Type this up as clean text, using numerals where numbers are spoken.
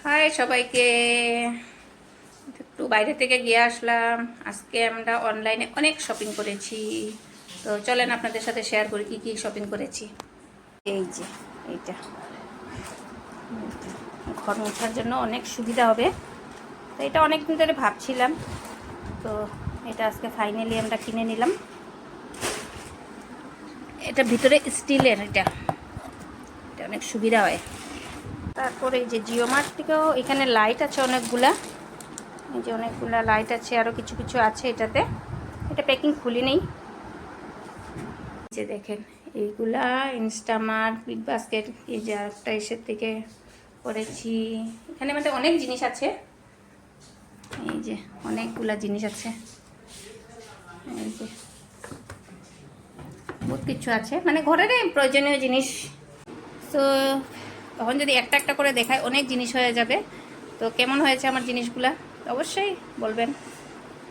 High সবাইকে, একটু বাইরে থেকে গিয়ে আসলাম। আজকে আমরা অনলাইনে অনেক শপিং করেছি, তো চলেন আপনাদের সাথে শেয়ার করি কি কি শপিং করেছি। এই যে এইটা ঘর মোছার জন্য অনেক সুবিধা হবে, তো এটা অনেক দিন ধরে ভাবছিলাম, তো এটা আজকে ফাইনালি আমরা কিনে নিলাম। এটা ভিতরে স্টিলের, এটা অনেক সুবিধা হয়। তারপরে এই যে জিও মার্ট থেকেও এখানে লাইট আছে অনেকগুলা, এই যে অনেকগুলা লাইট আছে, আরও কিছু কিছু আছে এটাতে। এটা প্যাকিং খুলি নেই, যে দেখেন এইগুলা ইনস্টামার্ট, বিগ বাস্কেট, এই যে আরেকটা এসের থেকে করেছি। এখানে মানে অনেক জিনিস আছে, এই যে অনেকগুলা জিনিস আছে, এই যে বহুত কিছু আছে, মানে ঘরের প্রয়োজনীয় জিনিস। তো তখন যদি একটা একটা করে দেখায় অনেক জিনিস হয়ে যাবে। তো কেমন হয়েছে আমার জিনিসগুলা অবশ্যই বলবেন।